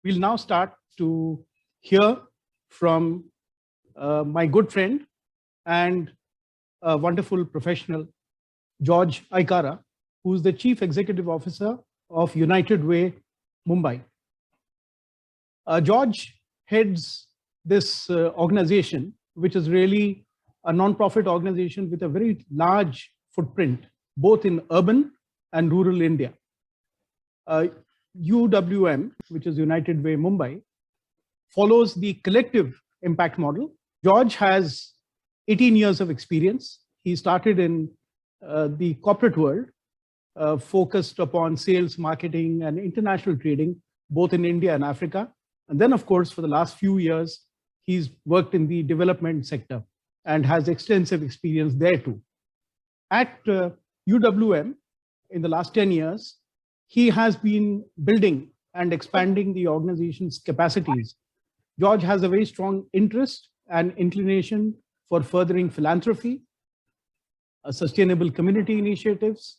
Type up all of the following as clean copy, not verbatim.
We'll now start to hear from my good friend and a wonderful professional, George Aikara, who's the Chief Executive Officer of United Way, Mumbai. George heads this organization, which is really a non-profit organization with a very large footprint, both in urban and rural India. UWM, which is United Way Mumbai, follows the collective impact model. George has 18 years of experience. He started in the corporate world, focused upon sales, marketing, and international trading, both in India and Africa. And then, of course, for the last few years, he's worked in the development sector and has extensive experience there too. At UWM, in the last 10 years, he has been building and expanding the organization's capacities. George has a very strong interest and inclination for furthering philanthropy, sustainable community initiatives,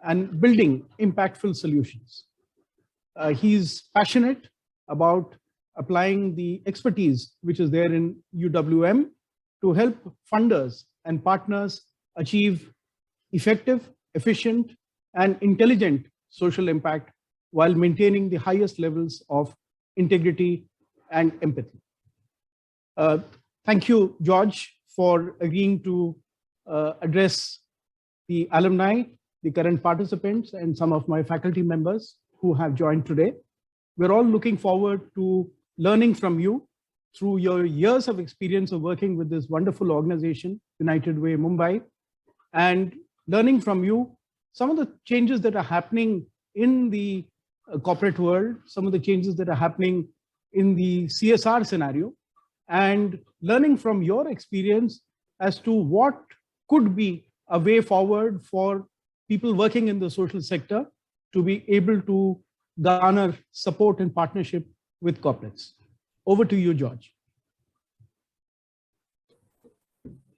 and building impactful solutions. He's passionate about applying the expertise which is there in UWM to help funders and partners achieve effective, efficient, and intelligent social impact while maintaining the highest levels of integrity and empathy. Thank you, George, for agreeing to address the alumni, the current participants, and some of my faculty members who have joined today. We're all looking forward to learning from you through your years of experience of working with this wonderful organization, United Way Mumbai, and learning from you some of the changes that are happening in the corporate world, some of the changes that are happening in the CSR scenario, and learning from your experience as to what could be a way forward for people working in the social sector to be able to garner support and partnership with corporates. Over to you, George.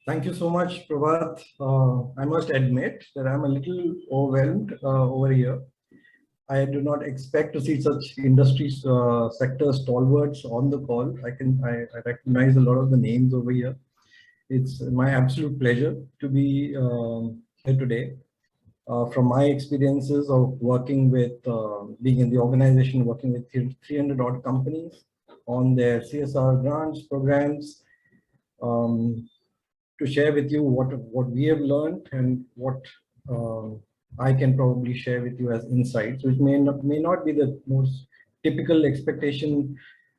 Thank you so much, Prabhat. I must admit that I'm a little overwhelmed over here. I do not expect to see such industry sector stalwarts on the call. I recognize a lot of the names over here. It's my absolute pleasure to be here today. From my experiences of working with, being in the organization, working with 300 odd companies on their CSR grants, programs, to share with you what we have learned and what I can probably share with you as insights, which may not be the most typical expectation.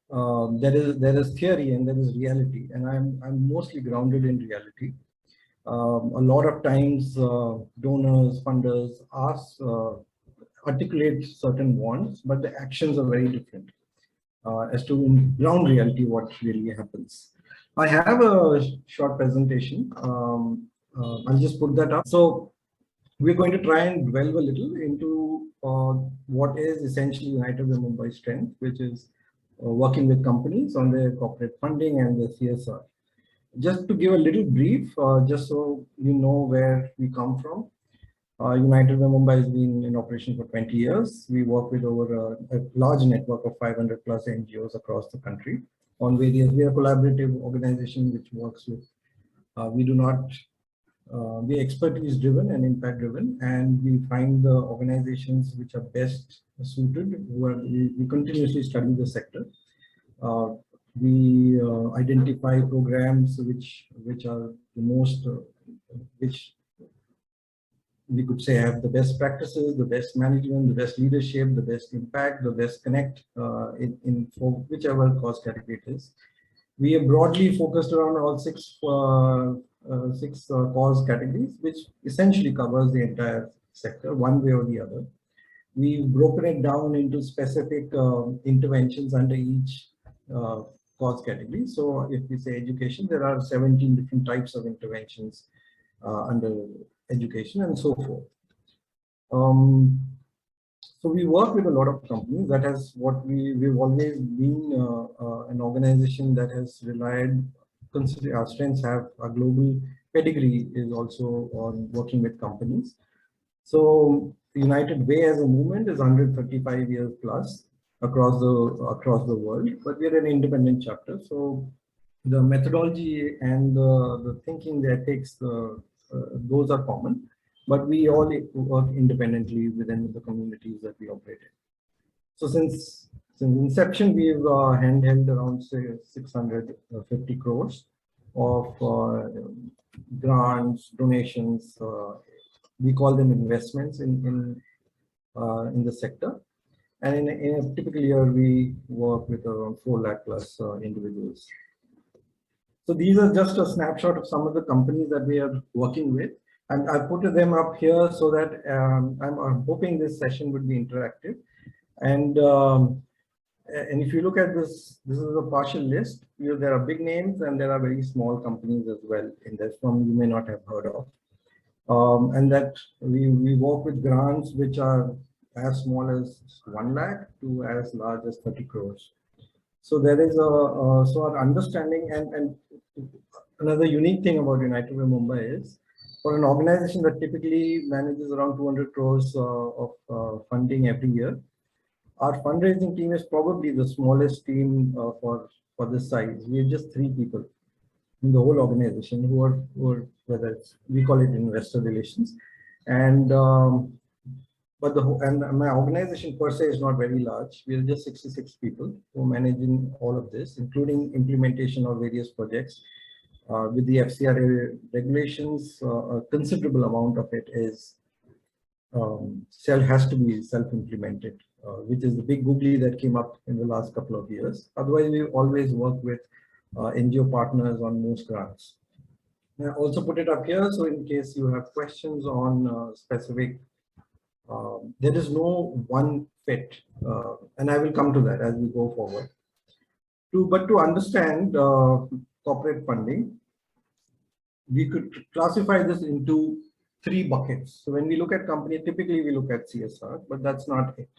There is theory and there is reality, and I'm mostly grounded in reality. A lot of times, donors, funders articulate certain wants, but the actions are very different as to in ground reality what really happens. I have a short presentation. I'll just put that up. So we're going to try and delve a little into what is essentially United Way Mumbai strength, which is working with companies on their corporate funding and the CSR. Just to give a little brief, just so you know where we come from. United Way Mumbai has been in operation for 20 years. We work with over a large network of 500 plus NGOs across the country on various, we are a collaborative organization which works with, we expertise driven and impact driven, and we find the organizations which are best suited. We continuously study the sector. We identify programs which are the most, which we could say have the best practices, the best management, the best leadership, the best impact, the best connect for whichever cause category it is. We are broadly focused around all six cause categories, which essentially covers the entire sector one way or the other. We've broken it down into specific interventions under each cause category. So if we say education, there are 17 different types of interventions under education and so forth. So we work with a lot of companies. That is what we've always been an organization that has relied, consider our strengths have a global pedigree is also on working with companies. So United Way as a movement is 135 years plus. across the world, but we are an independent chapter. So the methodology and the thinking, the ethics, those are common, but we all work independently within the communities that we operate in. So since inception, we've handheld around say 650 crores of grants, donations. We call them investments in the sector. And in a typical year, we work with around 4 lakh plus individuals. So these are just a snapshot of some of the companies that we are working with. And I put them up here so that I'm hoping this session would be interactive. And if you look at this, this is a partial list. There are big names and there are very small companies as well. In this one you may not have heard of. And that we work with grants which are as small as 1 lakh to as large as 30 crores. So there is so our understanding and another unique thing about United Way Mumbai is for an organization that typically manages around 200 crores of funding every year, our fundraising team is probably the smallest team for this size. We're just 3 people in the whole organization who are whether it's, we call it investor relations, and but my organization per se is not very large. We are just 66 people who are managing all of this, including implementation of various projects. With the FCRA regulations, a considerable amount of it is has to be self-implemented, which is the big googly that came up in the last couple of years. Otherwise, we always work with NGO partners on most grants. I also put it up here, so in case you have questions on specific, there is no one fit, and I will come to that as we go forward. But to understand corporate funding, we could classify this into 3 buckets. So when we look at company, typically we look at CSR, but that's not it.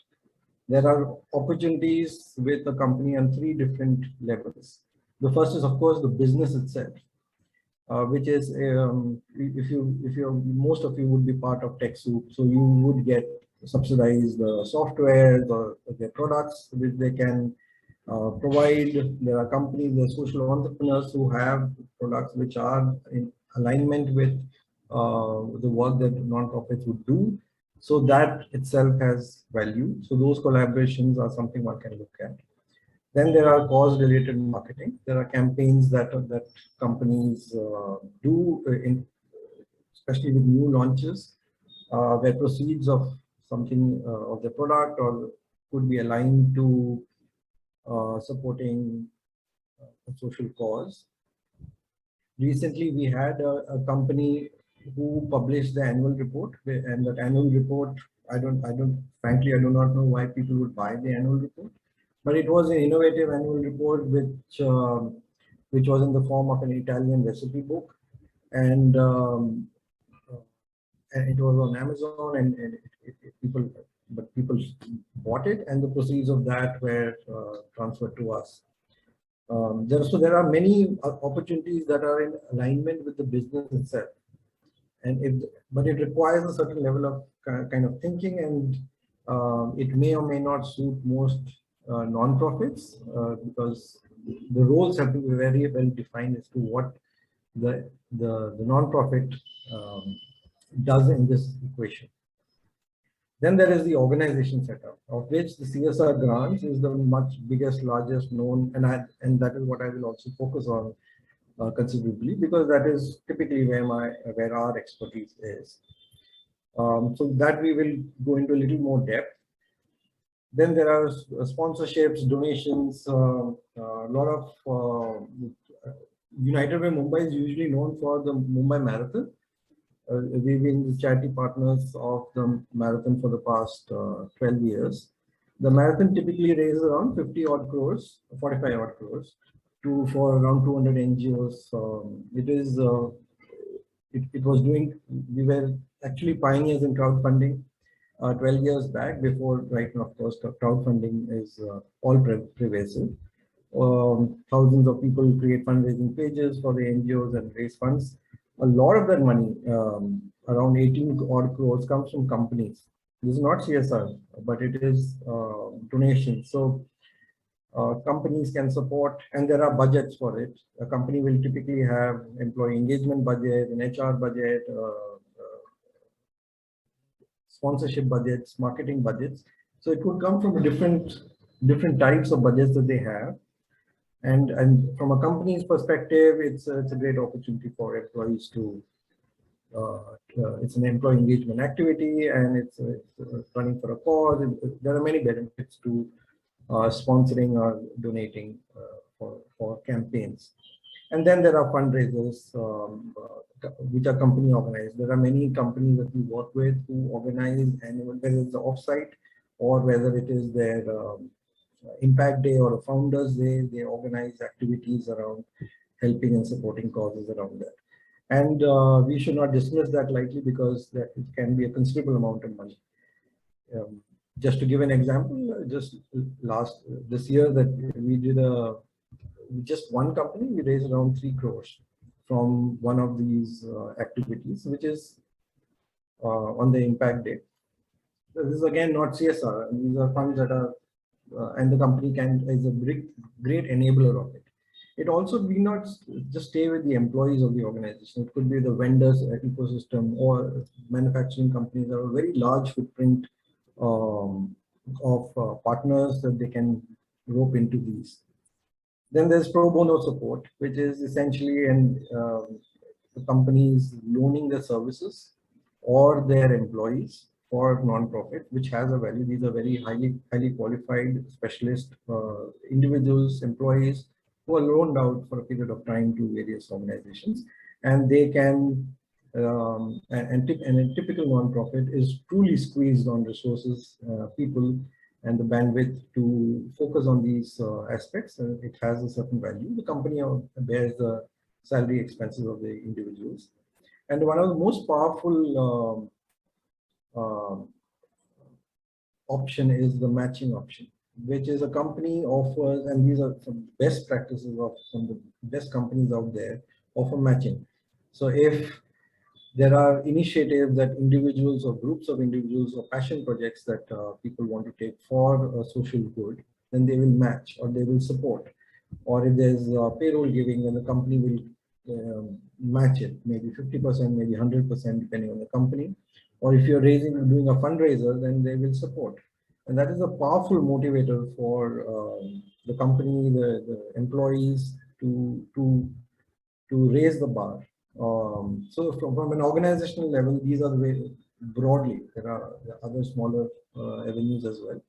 There are opportunities with the company on 3 different levels. The first is, of course, the business itself, which is if most of you would be part of TechSoup, so you would get subsidized software or their products which they can provide. There are companies, there are social entrepreneurs who have products which are in alignment with the work that nonprofits would do. So that itself has value. So those collaborations are something one can look at. Then there are cause-related marketing. There are campaigns that companies do, especially with new launches, where proceeds of something of the product or could be aligned to supporting a social cause. Recently, we had a company who published the annual report, and that annual report, frankly, I do not know why people would buy the annual report, but it was an innovative annual report which was in the form of an Italian recipe book, and it was on Amazon, and people bought it, and the proceeds of that were transferred to us. So there are many opportunities that are in alignment with the business itself, but it requires a certain level of kind of thinking, and it may or may not suit most non-profits because the roles have to be very well defined as to what the non-profit does in this equation. Then there is the organization setup, of which the CSR grants is the much biggest, largest known, and that is what I will also focus on considerably, because that is typically where our expertise is. So that we will go into a little more depth. Then there are sponsorships, donations. A lot of United Way Mumbai is usually known for the Mumbai Marathon. We've been the charity partners of the marathon for the past 12 years. The marathon typically raises around 50 odd crores, 45 odd crores for around 200 NGOs. We were actually pioneers in crowdfunding 12 years back. Before, right now, of course, crowdfunding is all pervasive. Thousands of people create fundraising pages for the NGOs and raise funds. A lot of that money, around 18 odd crores, comes from companies. This is not CSR, but it is donation. So companies can support, and there are budgets for it. A company will typically have employee engagement budget, an HR budget, sponsorship budgets, marketing budgets. So it would come from different types of budgets that they have. And from a company's perspective, it's a great opportunity for employees to, it's an employee engagement activity, and it's running for a cause. There are many benefits to sponsoring or donating for campaigns. And then there are fundraisers, which are company organized. There are many companies that we work with who organize annual, whether it's the offsite or whether it is their impact day or a founders day. They organize activities around helping and supporting causes around that. And we should not dismiss that lightly, because that it can be a considerable amount of money. Just to give an example, just this year that we did just one company, we raised around 3 crores from one of these activities, which is on the impact day. So this is again not CSR. These are funds that are, and the company is a great enabler of it. It also will not just stay with the employees of the organization. It could be the vendors ecosystem or manufacturing companies that have a very large footprint of partners that they can rope into these. Then there's pro bono support, which is essentially the companies loaning their services or their employees for non-profit, which has a value. These are very highly qualified specialist individuals, employees who are loaned out for a period of time to various organizations, and they can. And a typical non-profit is truly squeezed on resources, people, and the bandwidth to focus on these aspects. It has a certain value. The company bears the salary expenses of the individuals. And one of the most powerful option is the matching option, which is a company offers, and these are some best practices of some of the best companies out there, offer matching. So if there are initiatives that individuals or groups of individuals or passion projects that people want to take for social good, then they will match or they will support. Or if there's payroll giving, then the company will match it, maybe 50%, maybe 100%, depending on the company. Or if you're doing a fundraiser, then they will support. And that is a powerful motivator for the company, the employees to raise the bar. So from an organizational level, these are the way broadly. There are other smaller avenues as well,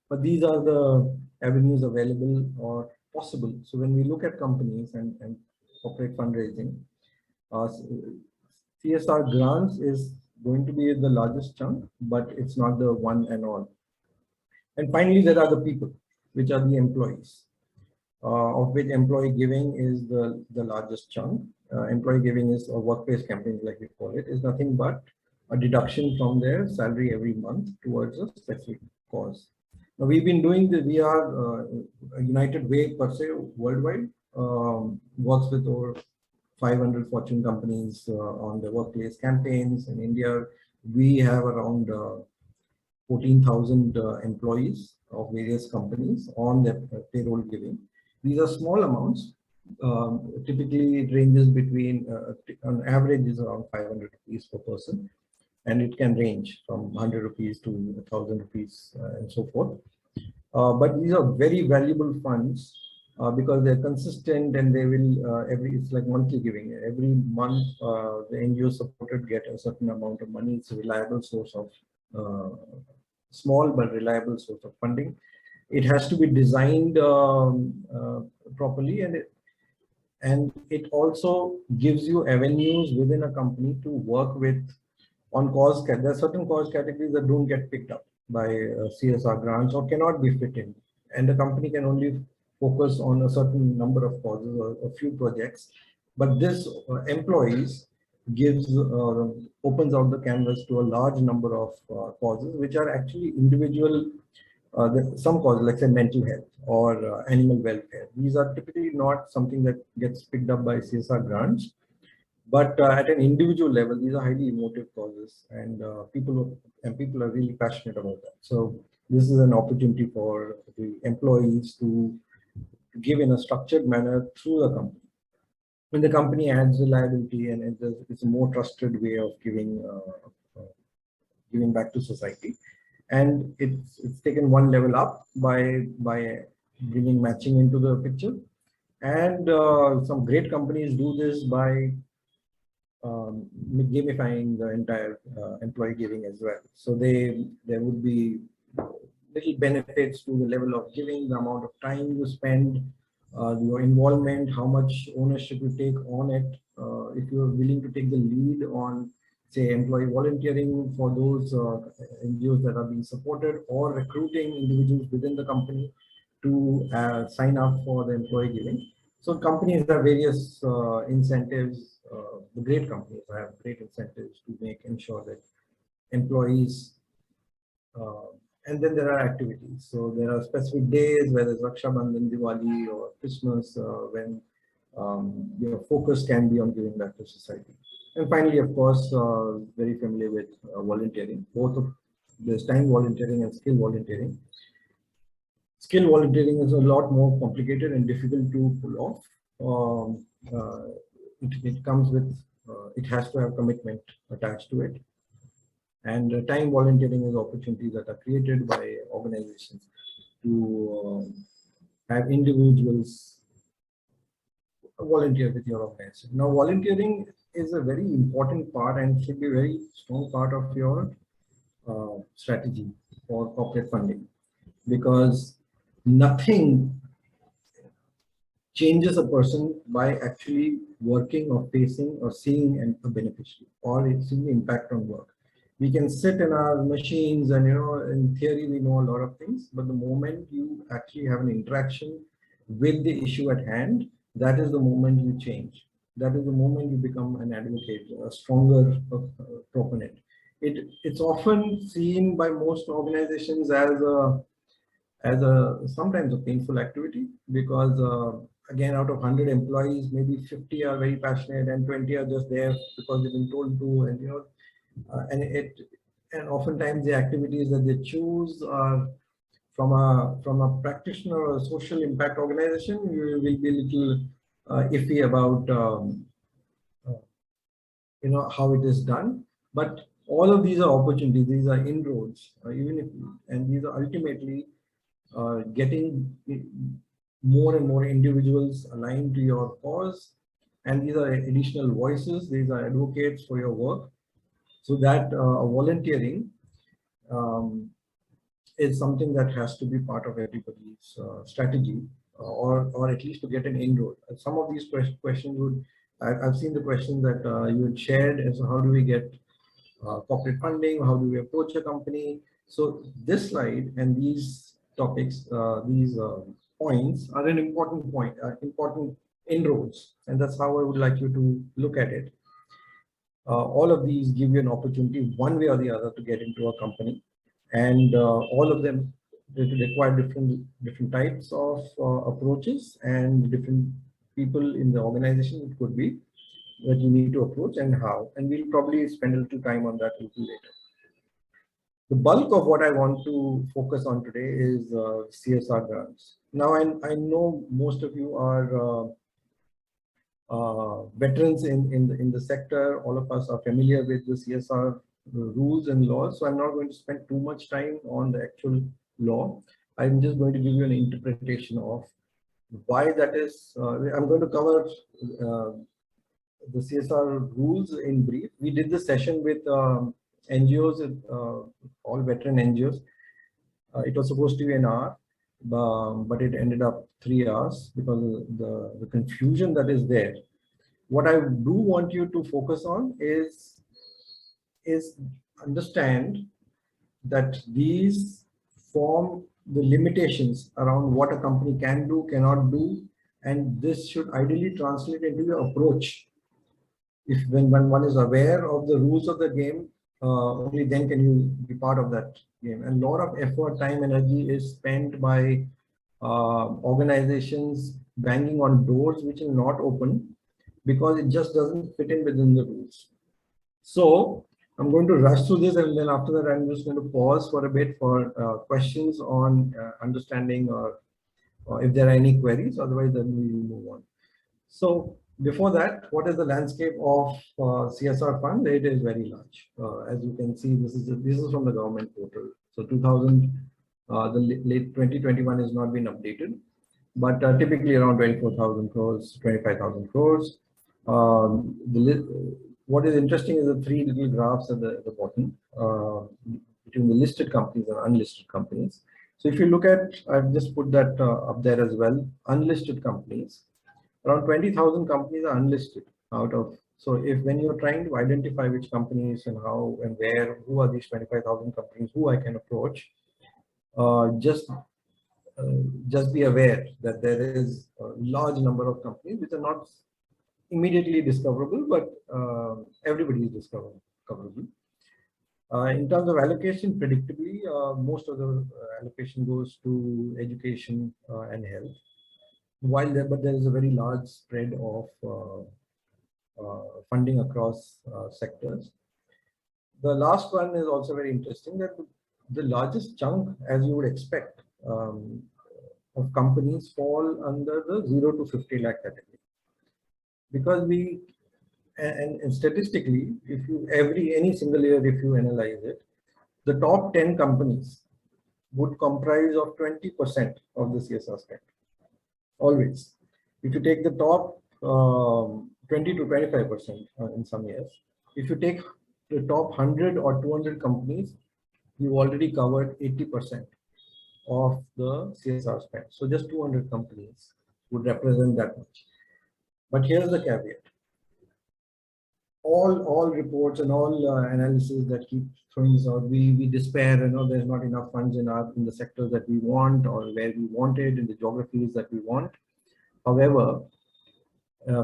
but these are the avenues available or possible. So when we look at companies and corporate fundraising, CSR grants is going to be the largest chunk, but it's not the one and all. And finally, there are the people, which are the employees, of which employee giving is the largest chunk. Employee giving is a workplace campaign, like we call it, is nothing but a deduction from their salary every month towards a specific cause. Now we've been doing this. We are a United Way per se worldwide, works with over 500 Fortune companies on the workplace campaigns. In India, we have around 14,000 employees of various companies on their payroll giving. These are small amounts. Typically, it ranges between, on average, is around 500 rupees per person, and it can range from 100 rupees to 1,000 rupees and so forth. But these are very valuable funds because they're consistent, and they will it's like monthly giving. Every month, the NGO supported get a certain amount of money. It's a reliable source of small but reliable source of funding. It has to be designed properly, and it also gives you avenues within a company to work with on cause. There are certain cause categories that don't get picked up by CSR grants or cannot be fit in, and the company can only focus on a certain number of causes or a few projects. But this employees gives opens out the canvas to a large number of causes, which are actually individual. Some causes, like say mental health or animal welfare, these are typically not something that gets picked up by CSR grants, But at an individual level, these are highly emotive causes, and people are really passionate about that. So this is an opportunity for the employees to give in a structured manner through the company. When the company adds reliability, and it's a more trusted way of giving back to society, and it's taken one level up by bringing matching into the picture. And some great companies do this by gamifying the entire employee giving as well. So there would be little benefits to the level of giving, the amount of time you spend, your involvement, how much ownership you take on it. If you're willing to take the lead on, say, employee volunteering for those NGOs that are being supported, or recruiting individuals within the company to sign up for the employee giving. So companies have various incentives. The great companies have great incentives to ensure that employees, and then there are activities. So there are specific days, whether it's Raksha Bandhan, Diwali, or Christmas, when your focus can be on giving back to society. And finally, of course, very familiar with volunteering. Both of there's time volunteering and skill volunteering. Skill volunteering is a lot more complicated and difficult to pull off. It comes with, it has to have commitment attached to it. And time volunteering is opportunities that are created by organizations to have individuals volunteer with your organization. Now, volunteering is a very important part and should be a very strong part of your strategy for corporate funding, because nothing changes a person by actually working or facing or seeing a beneficiary or seeing the impact on work. We can sit in our machines and, in theory, we know a lot of things, but the moment you actually have an interaction with the issue at hand, that is the moment you change. That is the moment you become an advocate, a stronger proponent. It's often seen by most organizations as sometimes a painful activity, because again, out of 100 employees, maybe 50 are very passionate and 20 are just there because they've been told to, and and oftentimes the activities that they choose are from a practitioner or a social impact organization. You will be a little iffy about how it is done. But all of these are opportunities, these are inroads, and these are ultimately getting more and more individuals aligned to your cause, and these are additional voices, these are advocates for your work. So that volunteering is something that has to be part of everybody's strategy, or at least to get an inroad. Some of these questions I've seen the questions that you had shared as to how do we get corporate funding, how do we approach a company. So this slide and these topics, these points are an important point, important inroads, and that's how I would like you to look at it. All of these give you an opportunity, one way or the other, to get into a company, and all of them require different types of approaches and different people in the organization. It could be that you need to approach and how, and we'll probably spend a little time on that a little later. The bulk of what I want to focus on today is CSR grants. Now, I know most of you are veterans in the sector. All of us are familiar with the CSR rules and laws, so I'm not going to spend too much time on the actual law. I'm just going to give you an interpretation of why that is. I'm going to cover the CSR rules in brief. We did this session with NGOs, all veteran NGOs. It was supposed to be an hour, but it ended up 3 hours because of the confusion that is there. What I do want you to focus on is understand that these form the limitations around what a company can do, cannot do, and this should ideally translate into your approach. If when one is aware of the rules of the game, only then can you be part of that game. And a lot of effort, time, energy is spent by organizations banging on doors which are not open, because it just doesn't fit in within the rules. So I'm going to rush through this, and then after that, I'm just going to pause for a bit for questions on understanding or if there are any queries. Otherwise, then we will move on. So before that, what is the landscape of CSR fund? It is very large. As you can see, this is from the government portal. So 2000, the late 2021 has not been updated, but typically around 24,000 crores, 25,000 crores. What is interesting is the three little graphs at the bottom between the listed companies and unlisted companies. So if you look at, I've just put that up there as well, unlisted companies. Around 20,000 companies are unlisted out of. So if when you're trying to identify which companies and how and where, who are these 25,000 companies, who I can approach, just be aware that there is a large number of companies which are not immediately discoverable, but everybody is discoverable. In terms of allocation, predictably, most of the allocation goes to education and health. But there is a very large spread of funding across sectors. The last one is also very interesting, that the largest chunk, as you would expect, of companies fall under the 0 to 50 lakh category. Because and statistically, if you any single year, if you analyze it, the top 10 companies would comprise of 20% of the CSR spend. Always. If you take the top 20 to 25% in some years, if you take the top 100 or 200 companies, you've already covered 80% of the CSR spend. So just 200 companies would represent that much. But here's the caveat. All reports and all analysis that keep throwing us out, we despair, there's not enough funds in the sectors that we want or where we want it, in the geographies that we want. However,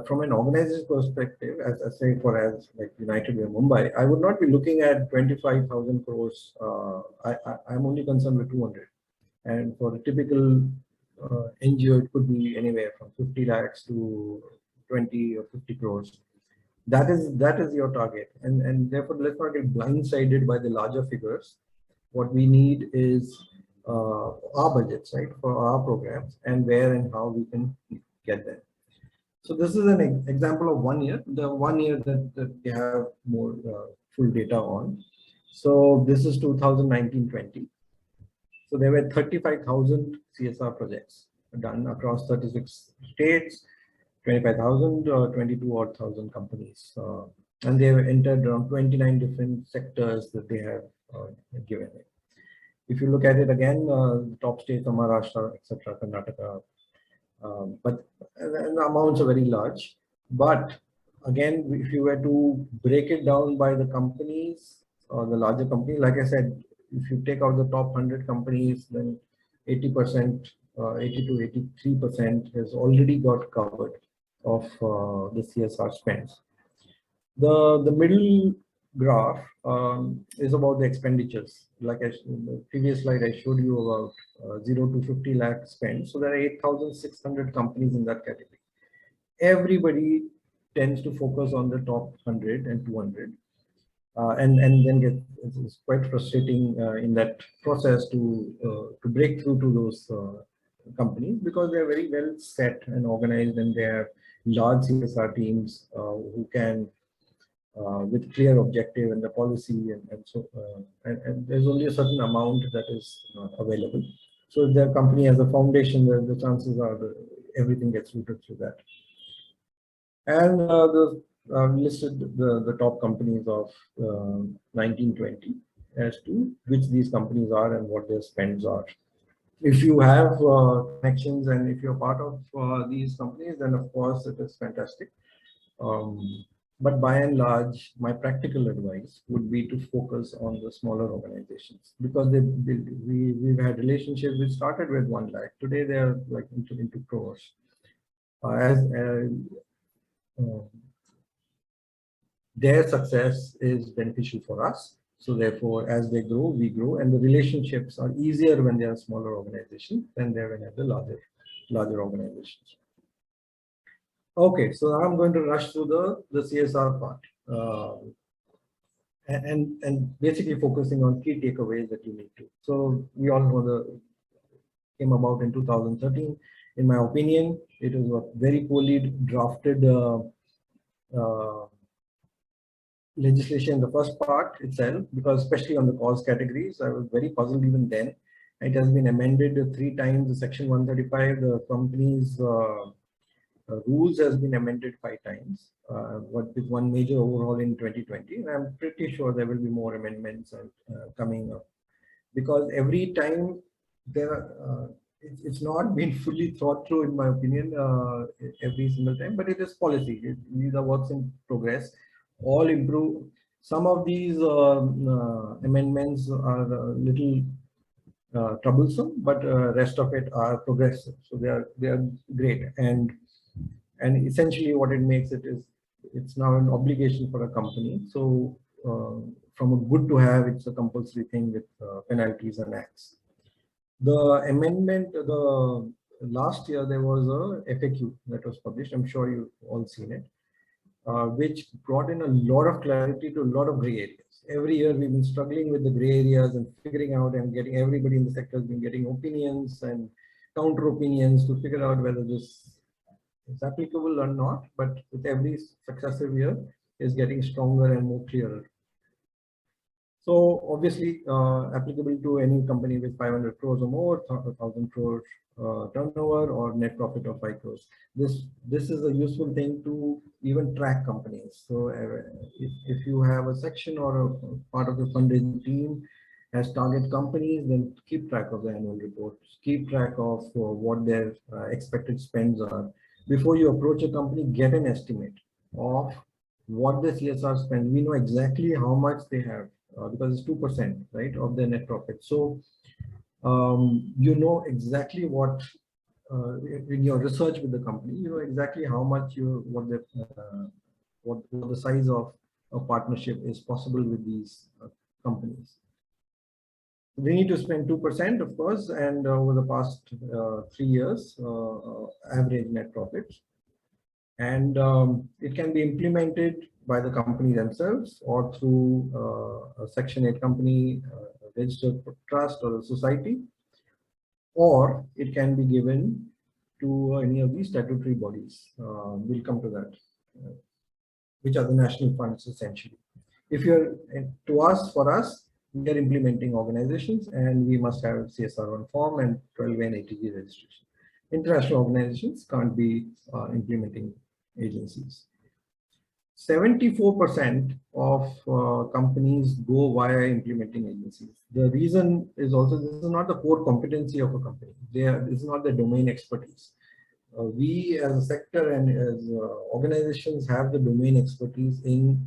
from an organization perspective, as I say, as like United Way Mumbai, I would not be looking at 25,000 crores. I'm only concerned with 200. And for a typical NGO, it could be anywhere from 50 lakhs to 20 or 50 crores. That is your target. And therefore, let's not get blindsided by the larger figures. What we need is our budgets, right, for our programs, and where and how we can get there. So this is an example of 1 year, the 1 year that we have more full data on. So this is 2019-20. So there were 35,000 CSR projects done across 36 states, 25,000 or 22,000 companies. And they have entered around 29 different sectors that they have given it. If you look at it again, the top states are Maharashtra, etc., Karnataka, but the amounts are very large. But again, if you were to break it down by the companies or the larger companies, like I said, if you take out the top 100 companies, then 80%, 80 to 83% has already got covered of the CSR spends. The middle graph is about the expenditures. Like in the previous slide, I showed you about 0 to 50 lakh spend. So there are 8,600 companies in that category. Everybody tends to focus on the top 100 and 200. And then it's quite frustrating in that process to break through to those companies, because they're very well set and organized, and they have large CSR teams who can, with clear objective and the policy, and there's only a certain amount that is available. So if their company has a foundation, the chances are that everything gets routed through that. And listed the top companies of 1920 as to which these companies are and what their spends are. If you have connections and if you're part of these companies, then of course it is fantastic. But by and large, my practical advice would be to focus on the smaller organizations, because we've had relationships which started with 1 lakh. Today they are like into crores. Their success is beneficial for us. So therefore, as they grow, we grow, and the relationships are easier when they are smaller organizations than they are when they are the larger organizations. Okay, so I'm going to rush through the CSR part. And basically focusing on key takeaways that you need to. So we all know the came about in 2013. In my opinion, it was a very poorly drafted uh, legislation in the first part itself, because especially on the cause categories, I was very puzzled even then. It has been amended 3 times. The Section 135, the company's rules has been amended 5 times, with one major overhaul in 2020. And I'm pretty sure there will be more amendments coming up, because every time there it's not been fully thought through, in my opinion, every single time, but it is policy. These are works in progress. All improve. Some of these amendments are a little troublesome, but rest of it are progressive. So they are great. And essentially what it makes it is, it's now an obligation for a company. So from a good to have, it's a compulsory thing with penalties and acts. The amendment, the last year there was a FAQ that was published. I'm sure you've all seen it, which brought in a lot of clarity to a lot of gray areas. Every year we've been struggling with the gray areas and figuring out, and getting everybody in the sector has been getting opinions and counter opinions to figure out whether this is applicable or not. But with every successive year is getting stronger and more clearer. So obviously applicable to any company with 500 crores or more, 1,000 crore turnover, or net profit of 5 crores. This is a useful thing to even track companies. So if you have a section or a part of the fundraising team as target companies, then keep track of the annual reports, keep track of what their expected spends are. Before you approach a company, get an estimate of what the CSR spend. We know exactly how much they have, because it's 2%, right, of their net profit. So you know exactly what, in your research with the company, you know exactly how much what the size of a partnership is possible with these companies. They need to spend 2%, of course, and over the past 3 years, average net profits. And it can be implemented by the company themselves, or through a Section 8 company, registered trust, or a society, or it can be given to any of these statutory bodies. We'll come to that, which are the national funds essentially. If you're for us, we are implementing organizations, and we must have CSR1 form and 12A and ATG registration. International organizations can't be implementing agencies. 74% of companies go via implementing agencies. The reason is also, this is not the core competency of a company. This is not the domain expertise. We as a sector and as organizations have the domain expertise in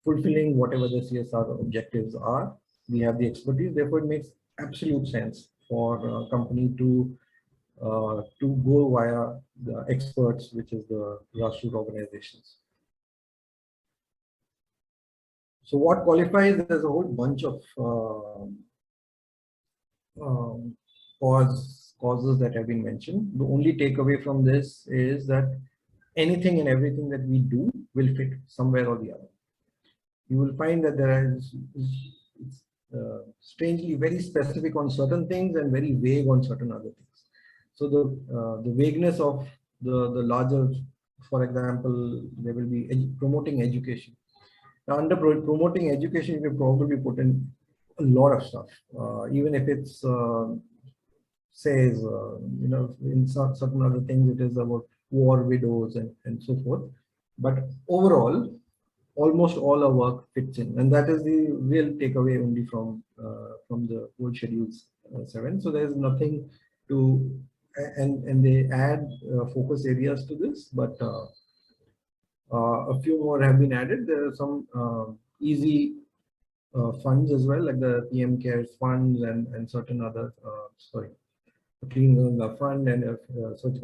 fulfilling whatever the CSR objectives are. We have the expertise, therefore it makes absolute sense for a company to go via the experts, which is the grassroots organizations. So what qualifies? There's a whole bunch of causes that have been mentioned. The only takeaway from this is that anything and everything that we do will fit somewhere or the other. You will find that there is strangely very specific on certain things and very vague on certain other things. So the vagueness of the larger, for example, there will be promoting education. Now, under promoting education, you can probably put in a lot of stuff, even if it's says, in certain other things, it is about war widows and so forth. But overall, almost all our work fits in, and that is the real takeaway only from the whole schedules 7. So there's nothing to, and they add focus areas to this, but a few more have been added. There are some easy funds as well, like the PM Cares funds and certain other, Clean Ganga Fund and Swachh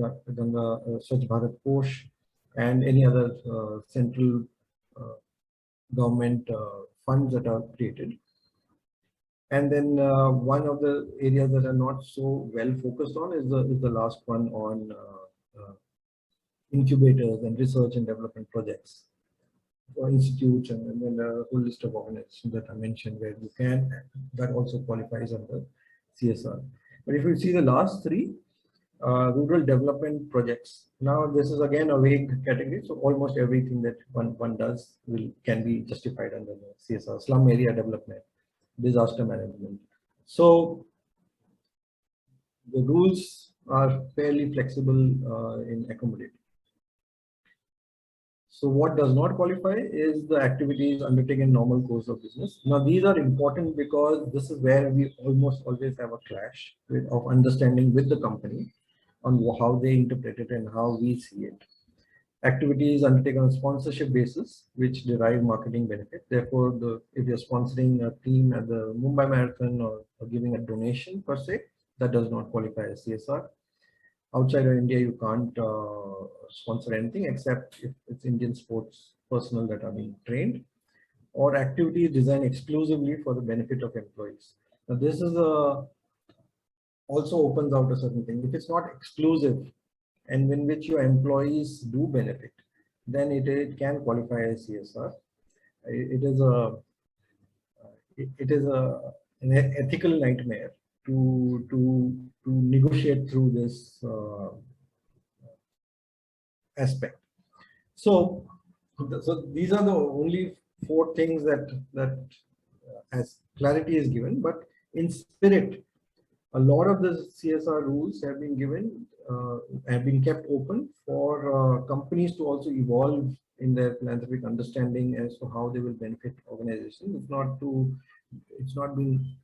Bharat Kosh, and any other central government funds that are created. And then one of the areas that are not so well focused on is the last one on incubators and research and development projects for institutes, and then a whole list of organizations that I mentioned where you can, that also qualifies under CSR. But if you see the last three, rural development projects. Now this is again a vague category, so almost everything that one does can be justified under the CSR. Slum area development, disaster management. So the rules are fairly flexible in accommodating. So what does not qualify is the activities undertaken in normal course of business. Now these are important because this is where we almost always have a clash of understanding with the company on how they interpret it and how we see it. Activities undertaken on sponsorship basis, which derive marketing benefit. Therefore, if you're sponsoring a team at the Mumbai Marathon or giving a donation per se, that does not qualify as CSR. Outside of India, you can't sponsor anything except if it's Indian sports personnel that are being trained, or activities designed exclusively for the benefit of employees. Now, this is also opens out a certain thing. If it's not exclusive and in which your employees do benefit, then it can qualify as CSR. It is an ethical nightmare to negotiate through this aspect. So these are the only 4 things that as clarity is given, but in spirit, a lot of the CSR rules have been given, have been kept open for companies to also evolve in their philanthropic understanding as to how they will benefit organizations. It's not been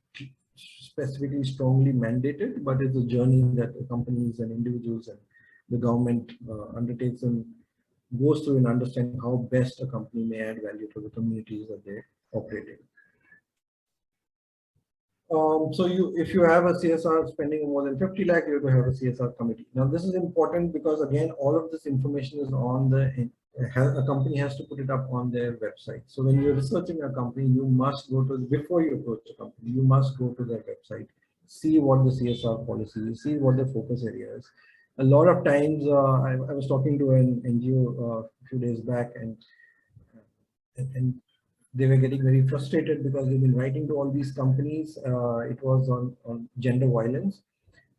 specifically strongly mandated, but it's a journey that the companies and individuals and the government undertakes and goes through in understanding how best a company may add value to the communities that they operate in. So if you have a CSR spending more than 50 lakh, you have to have a CSR committee. Now this is important because again, all of this information is on a company has to put it up on their website. So when you're researching a company, you must go to, before you approach a company, you must go to their website, see what the CSR policy is, see what the focus area is. A lot of times, I was talking to an NGO a few days back, and they were getting very frustrated because they've been writing to all these companies. It was on gender violence,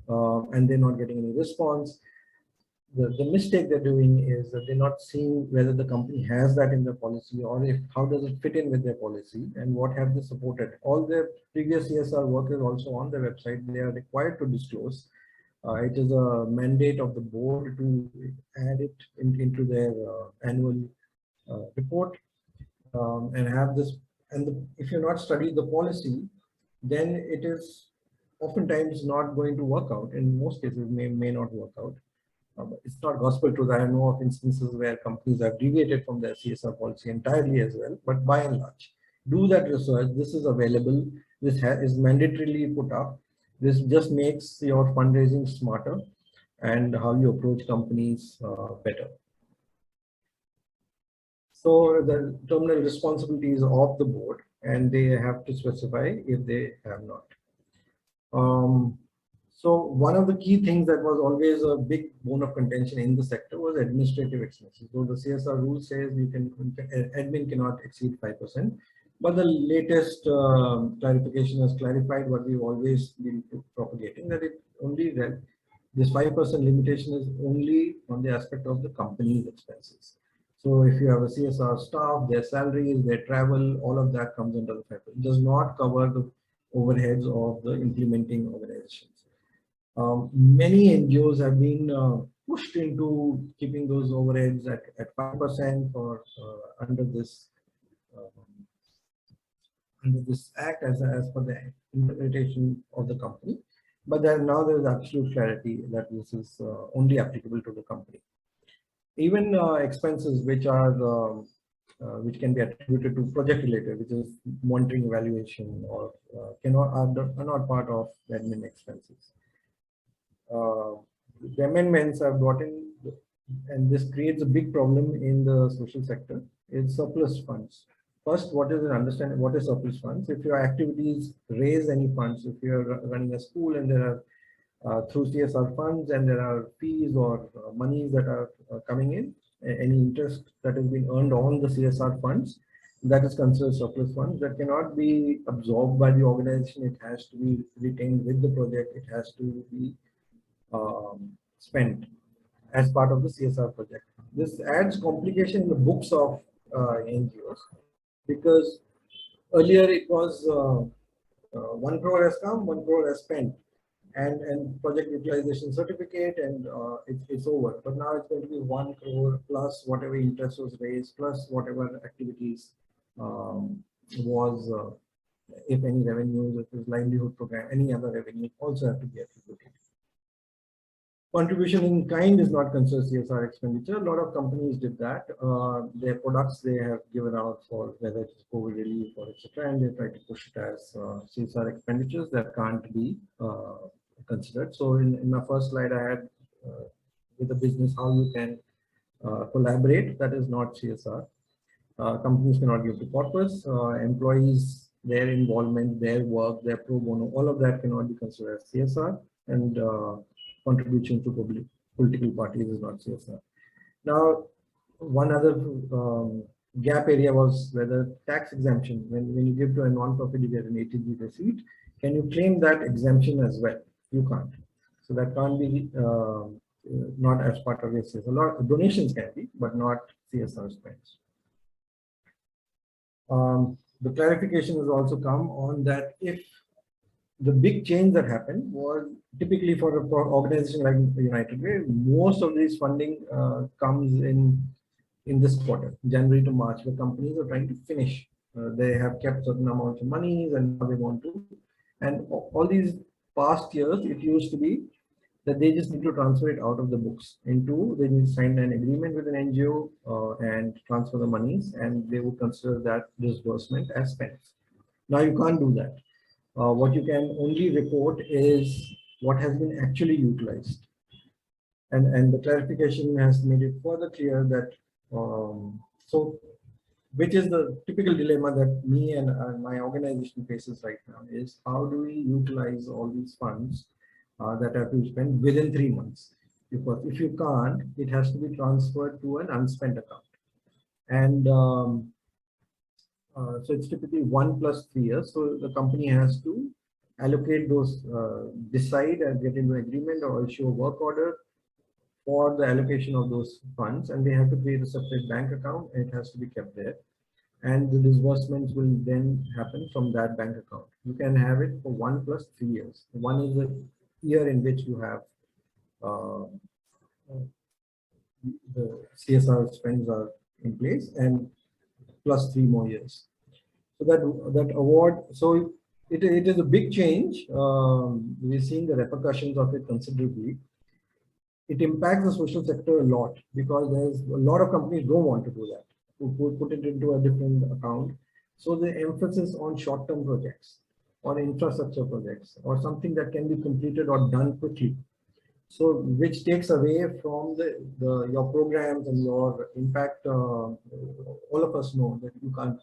and they're not getting any response. The mistake they're doing is that they're not seeing whether the company has that in their policy, or how does it fit in with their policy, and what have they supported. All their previous CSR work is also on their website. They are required to disclose. It is a mandate of the board to add it into their annual report. And have this, and if you're not studied the policy, then it is oftentimes not going to work out. In most cases, may not work out. It's not gospel truth. I know of instances where companies have deviated from their CSR policy entirely as well, but by and large, do that research. This is available. This is mandatorily put up. This just makes your fundraising smarter and how you approach companies better. So the terminal responsibilities of the board, and they have to specify if they have not. So one of the key things that was always a big bone of contention in the sector was administrative expenses. So the CSR rule says admin cannot exceed 5%, but the latest clarification has clarified what we've always been propagating, that this 5% limitation is only on the aspect of the company's expenses. So if you have a CSR staff, their salaries, their travel, all of that comes under the 5%. It does not cover the overheads of the implementing organizations. Many NGOs have been pushed into keeping those overheads at 5% or under this act as per the interpretation of the company. But now there is absolute clarity that this is only applicable to the company. Even expenses which which can be attributed to project related, which is monitoring, evaluation, or are not part of the admin expenses. The amendments are brought in, and this creates a big problem in the social sector. It's surplus funds. First, what is surplus funds? If your activities raise any funds, if you're running a school and there are through CSR funds, and there are fees or monies that are coming in, any interest that is being earned on the CSR funds, that is considered surplus funds that cannot be absorbed by the organization. It has to be retained with the project. It has to be spent as part of the CSR project. This adds complication in the books of NGOs, because earlier it was 1 crore has come, 1 crore has spent, and project utilization certificate, and it's over. But now it's going to be 1 crore plus whatever interest was raised, plus whatever activities was, if any revenues, if it's livelihood program, any other revenue also have to be attributed. Contribution in kind is not considered CSR expenditure. A lot of companies did that. Their products they have given out for whether it's COVID relief or etc., and they try to push it as CSR expenditures that can't be considered. So in my first slide, I had with the business how you can collaborate. That is not CSR. Companies cannot give to corpus. Employees, their involvement, their work, their pro bono, all of that cannot be considered as CSR. And contribution to political parties is not CSR. Now, one other gap area was whether tax exemption. When you give to a non-profit, you get an ATG receipt. Can you claim that exemption as well? You can't. So that can't be not as part of your CSR. A lot of donations can be, but not CSR spends. The clarification has also come on that if the big change that happened was typically for an organization like United Way, most of this funding comes in this quarter, January to March, where companies are trying to finish. They have kept certain amounts of money and now they want to. And all these past years, it used to be that they just need to transfer it out of the books into, they need to sign an agreement with an NGO and transfer the monies, and they would consider that disbursement as spent. Now you can't do that. What you can only report is what has been actually utilized. And the clarification has made it further clear that, so which is the typical dilemma that me and my organization faces right now is how do we utilize all these funds that have to be spent within 3 months? Because if you can't, it has to be transferred to an unspent account. And so it's typically 1 + 3 years. So the company has to allocate those, decide and get into agreement or issue a work order for the allocation of those funds, and they have to create a separate bank account, and it has to be kept there. And the disbursements will then happen from that bank account. You can have it for 1 + 3 years. One is the year in which you have the CSR spends are in place, and plus 3 more years. So that award, so it is a big change. We're seeing the repercussions of it considerably. It impacts the social sector a lot because there's a lot of companies don't want to do that, to put it into a different account. So the emphasis on short-term projects or infrastructure projects or something that can be completed or done quickly. So which takes away from your programs and your impact. All of us know that you can't,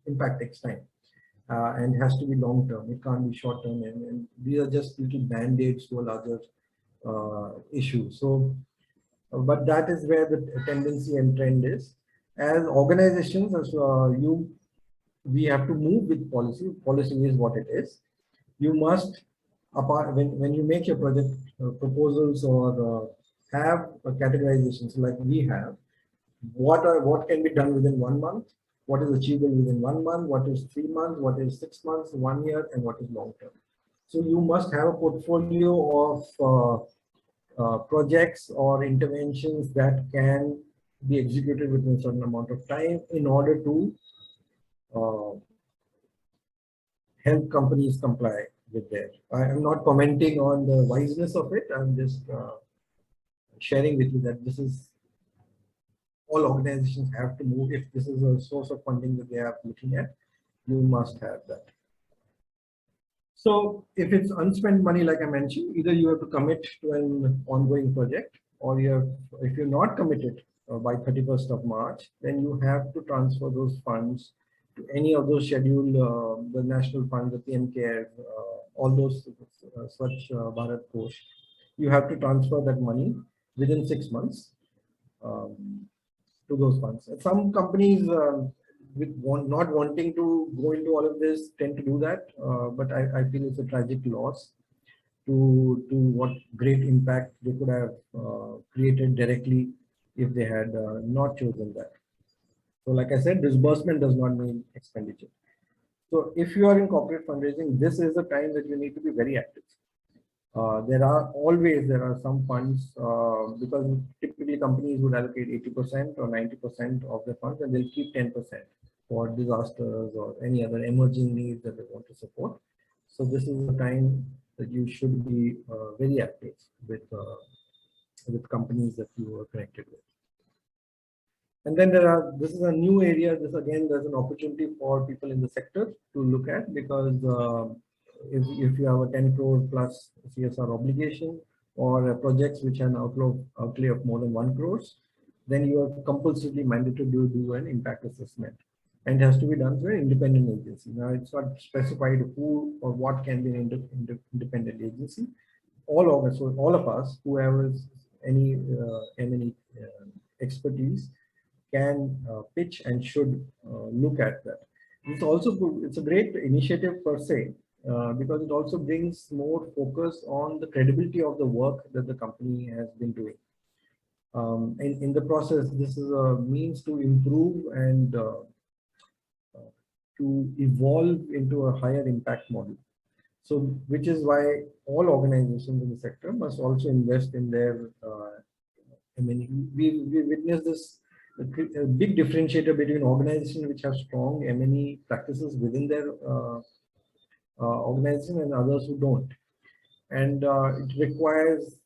impact takes time and has to be long term. It can't be short term, and these are just little band-aids to a larger issue. So, but that is where the tendency and trend is. As organizations, as we have to move with policy. Policy is what it is. You must, apart when you make your project proposals or have categorizations like we have, what can be done within 1 month, what is achievable within 1 month, what is 3 months, what is 6 months, 1 year, and what is long term. So you must have a portfolio of projects or interventions that can be executed within a certain amount of time in order to help companies comply with that. I am not commenting on the wiseness of it. I'm just sharing with you that this is all organizations have to move. If this is a source of funding that they are looking at, you must have that. So if it's unspent money, like I mentioned, either you have to commit to an ongoing project, or if you're not committed by 31st of March, then you have to transfer those funds to any of those scheduled, the national funds, the PM CARES, all those Swachh Bharat Kosh, you have to transfer that money within 6 months to those funds. Some companies not wanting to go into all of this tend to do that, but I feel it's a tragic loss to what great impact they could have created directly if they had not chosen that. So like I said, disbursement does not mean expenditure. So if you are in corporate fundraising, this is the time that you need to be very active. There are some funds because typically companies would allocate 80% or 90% of the funds, and they'll keep 10% for disasters or any other emerging needs that they want to support. So this is the time that you should be very active with companies that you are connected with. And then this is a new area. This again, there's an opportunity for people in the sector to look at, because if you have a 10 crore plus CSR obligation or projects which have an outlay of more than 1 crores, then you are compulsorily mandated to do an impact assessment, and it has to be done through an independent agency. Now, it's not specified who or what can be an independent agency. All of us who have any M&E expertise can pitch and should look at that. It's a great initiative per se, because it also brings more focus on the credibility of the work that the company has been doing. In the process, this is a means to improve and to evolve into a higher impact model. So, which is why all organizations in the sector must also invest in their we witnessed this a big differentiator between organizations which have strong M&E practices within their organization and others who don't. And it requires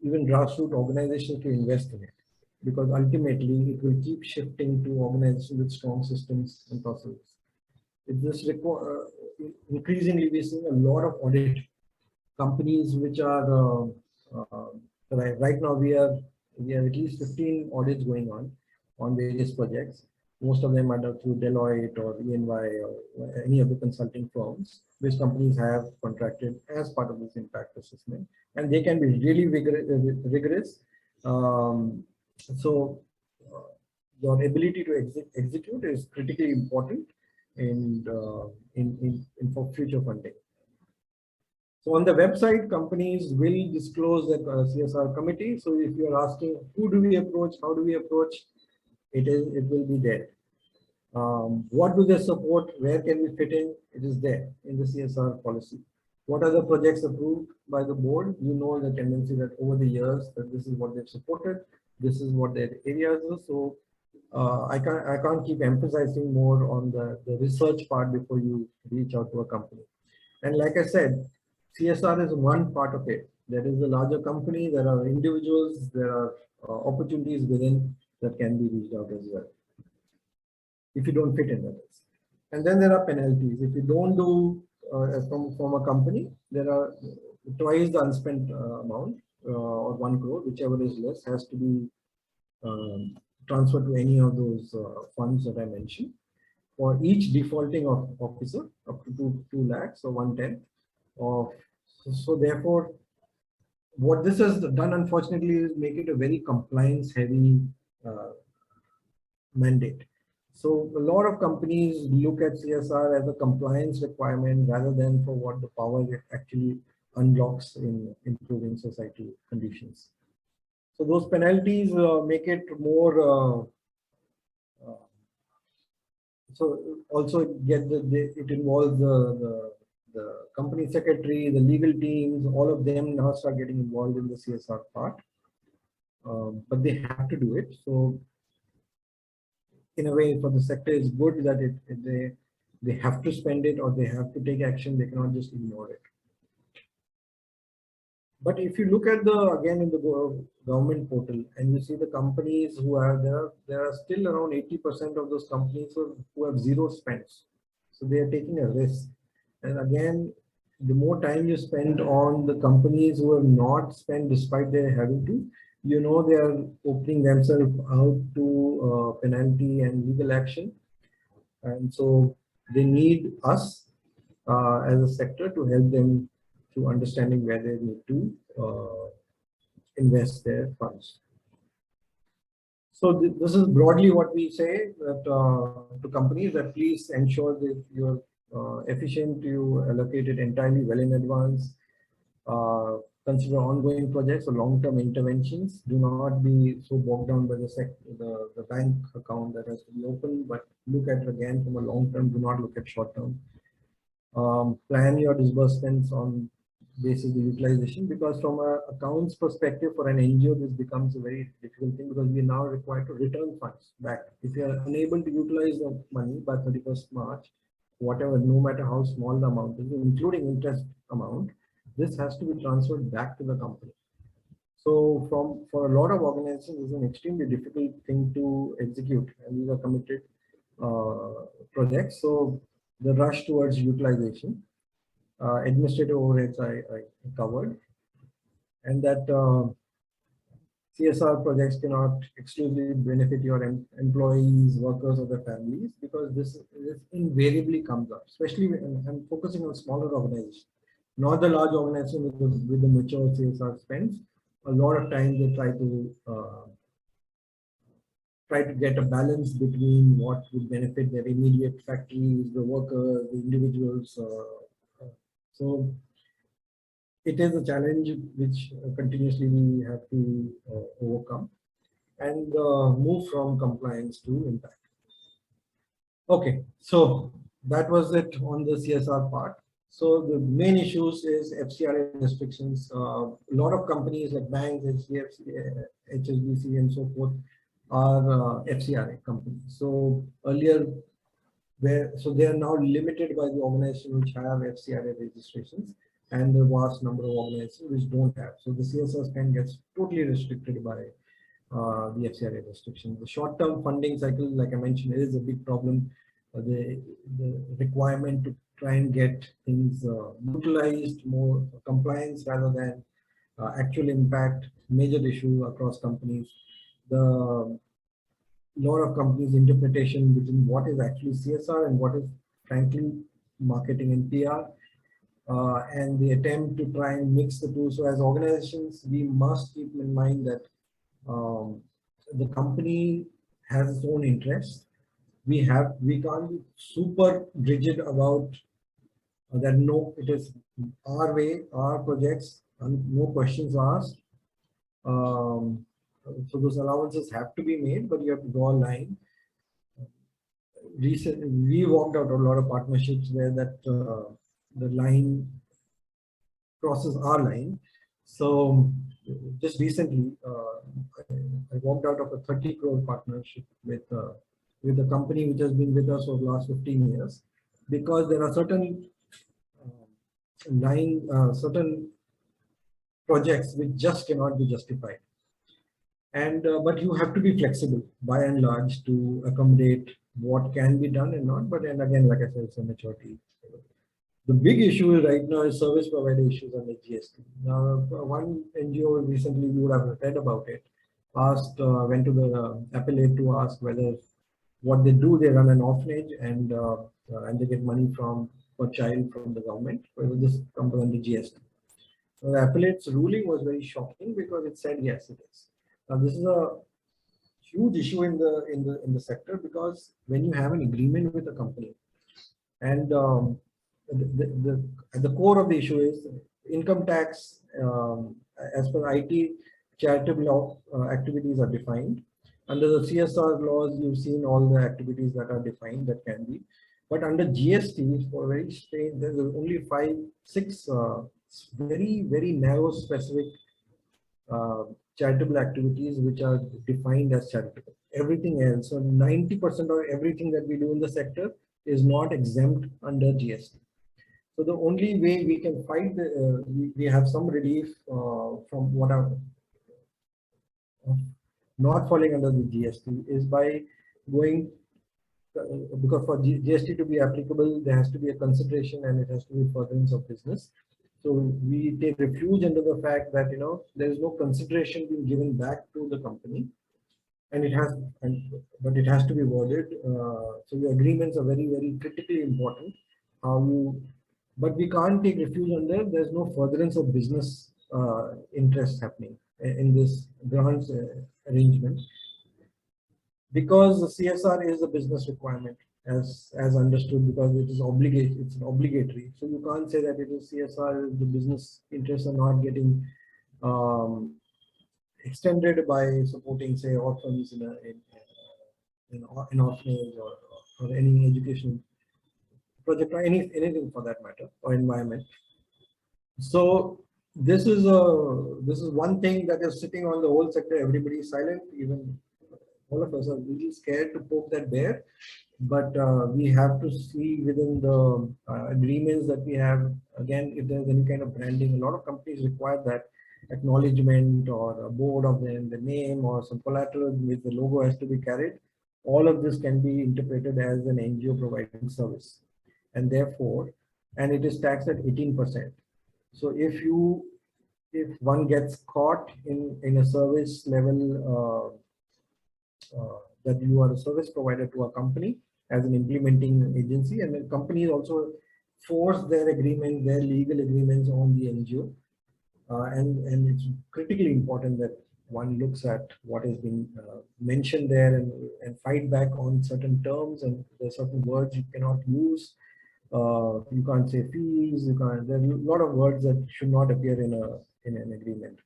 even grassroots organizations to invest in it, because ultimately it will keep shifting to organizations with strong systems and processes. It just increasingly we're seeing a lot of audit companies which are right now we have at least 15 audits going on various projects. Most of them are done through Deloitte or EY or any of the consulting firms, which companies have contracted as part of this impact assessment, and they can be really rigorous. So your ability to execute is critically important in for future funding. So on the website, companies will disclose the CSR committee. So if you are asking who do we approach, how do we approach, it will be there. What do they support? Where can we fit in? It is there in the CSR policy. What are the projects approved by the board? You know the tendency that over the years that this is what they've supported. This is what their areas are. So I can't keep emphasizing more on the research part before you reach out to a company. And like I said, CSR is one part of it. There is a larger company, there are individuals, there are opportunities within that can be reached out as well, if you don't fit in that. And then there are penalties. If you don't do from a company, there are twice the unspent amount or 1 crore, whichever is less, has to be transferred to any of those funds that I mentioned. For each defaulting officer, up to 2 lakhs or 1/10 of. So therefore, what this has done, unfortunately, is make it a very compliance-heavy mandate. So a lot of companies look at CSR as a compliance requirement rather than for what the power it actually unlocks in improving society conditions. So those penalties make it more. So also it involves the company secretary, the legal teams, all of them now start getting involved in the CSR part, but they have to do it. So in a way, for the sector, it's good that they have to spend it or they have to take action. They cannot just ignore it. But if you look at again in the government portal and you see the companies who are there are still around 80% of those companies who have zero spends. So they are taking a risk. And again, the more time you spend on the companies who have not spent despite their having to, you know, they are opening themselves out to penalty and legal action. And so they need us as a sector to help them to understanding where they need to invest their funds. So this is broadly what we say that to companies, that please ensure that you're efficient, you allocate it entirely well in advance. Consider ongoing projects or long-term interventions. Do not be so bogged down by the bank account that has to be open, but look at it again from a long-term. Do not look at short-term. Plan your disbursements on basis the utilization, because from a accounts perspective for an NGO, this becomes a very difficult thing, because we are now required to return funds back. If you are unable to utilize the money by 31st March, whatever, no matter how small the amount is, including interest amount, this has to be transferred back to the company. So for a lot of organizations, it's an extremely difficult thing to execute, and these are committed projects. So the rush towards utilization, administrative overheads I covered, and that CSR projects cannot exclusively benefit your employees, workers, or their families, because this invariably comes up, especially when I'm focusing on smaller organizations, not the large organization with the mature CSR spends. A lot of times they try to get a balance between what would benefit their immediate factories, the workers, the individuals. So it is a challenge which continuously we have to overcome and move from compliance to impact. Okay, so that was it on the CSR part. So the main issues is FCRA restrictions. A lot of companies like banks, HDFC, HSBC, and so forth are FCRA companies. So earlier, so they are now limited by the organization which have FCRA registrations, and the vast number of organizations which don't have. So the CSR spend gets totally restricted by the FCRA restriction. The short-term funding cycle, like I mentioned, is a big problem. The requirement to try and get things utilized, more compliance rather than actual impact, major issue across companies. The lot of companies' interpretation between what is actually CSR and what is frankly marketing and PR. And the attempt to try and mix the two. So as organizations, we must keep in mind that the company has its own interests. We can't be super rigid about that. No, it is our way, our projects, and no questions asked. So those allowances have to be made, but you have to draw a line. Recently, we walked out a lot of partnerships where that the line crosses our line. So just recently, I walked out of a 30 crore partnership with a company which has been with us for the last 15 years, because there are certain certain projects which just cannot be justified. And but you have to be flexible by and large to accommodate what can be done and not. But then again, like I said, it's a maturity. The big issue right now is service provider issues under GST. Now, one NGO recently, you would have read about it, went to the appellate to ask whether what they do, they run an orphanage and they get money per child from the government, whether this comes under GST. So the appellate's ruling was very shocking, because it said yes, it is. Now this is a huge issue in the sector, because when you have an agreement with a company, and at the core of the issue is income tax, as per IT, charitable activities are defined. Under the CSR laws, you've seen all the activities that are defined that can be. But under GST, for very strange, there's only 6 very, very narrow specific charitable activities which are defined as charitable. Everything else, so 90% of everything that we do in the sector is not exempt under GST. So the only way we can fight we have some relief from what are not falling under the GST is by going, because for GST to be applicable, there has to be a consideration and it has to be furtherance of business. So we take refuge under the fact that there is no consideration being given back to the company, and but it has to be worded. So the agreements are very, very critically important. How you but we can't take refuge under there's no furtherance of business interest happening in this grants arrangement, because the CSR is a business requirement as understood, because it is it's obligatory. So you can't say that it is CSR, the business interests are not getting extended by supporting, say, orphans in an orphanage or any education project or anything for that matter, or environment. So this is one thing that is sitting on the whole sector. Everybody is silent. Even all of us are really scared to poke that bear. But we have to see within the agreements that we have, again, if there's any kind of branding. A lot of companies require that acknowledgement or a board of the name or some collateral with the logo has to be carried. All of this can be interpreted as an NGO providing service, and therefore, and it is taxed at 18%. So if one gets caught in a service level that you are a service provider to a company as an implementing agency, and then companies also force their agreement, their legal agreements on the NGO, and it's critically important that one looks at what has been mentioned there and fight back on certain terms, and there are certain words you cannot use. You can't say fees. You can't. There are a lot of words that should not appear in an agreement.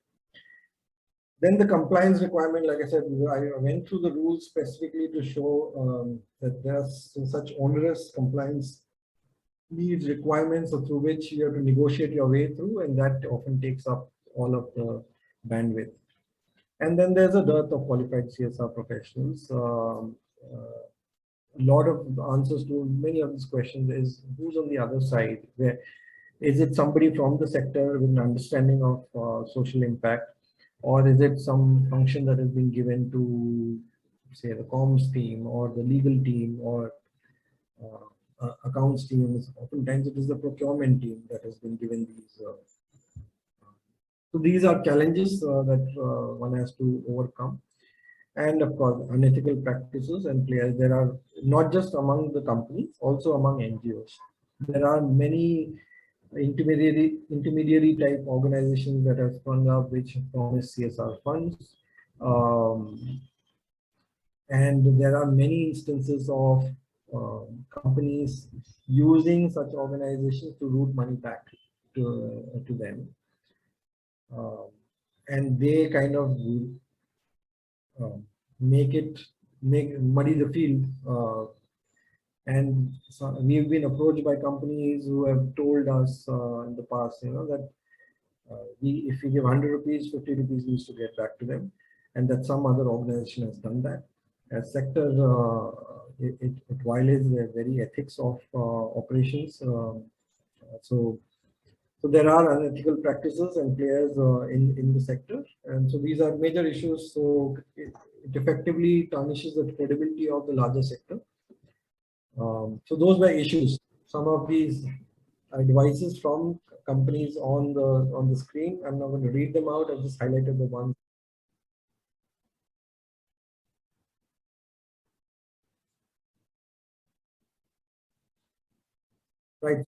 Then the compliance requirement, like I said, I went through the rules specifically to show that there are such onerous compliance needs, requirements, or through which you have to negotiate your way through, and that often takes up all of the bandwidth. And then there's a dearth of qualified CSR professionals. A lot of answers to many of these questions is who's on the other side. Where is it somebody from the sector with an understanding of social impact, or is it some function that has been given to, say, the comms team or the legal team or accounts teams? Oftentimes it is the procurement team that has been given these. So these are challenges that one has to overcome. And of course, unethical practices and players. There are not just among the companies, also among NGOs. There are many intermediary type organizations that have sprung up which promise CSR funds. And there are many instances of companies using such organizations to route money back to them. And they kind of muddy the field. And so we've been approached by companies who have told us in the past, that if we give 100 rupees, 50 rupees needs to get back to them, and that some other organization has done that. As sector, it violates the very ethics of operations. So there are unethical practices and players in the sector, and so these are major issues. So it effectively tarnishes the credibility of the larger sector. So those were issues. Some of these advices from companies on the screen. I'm not going to read them out. I've just highlighted the ones. Right.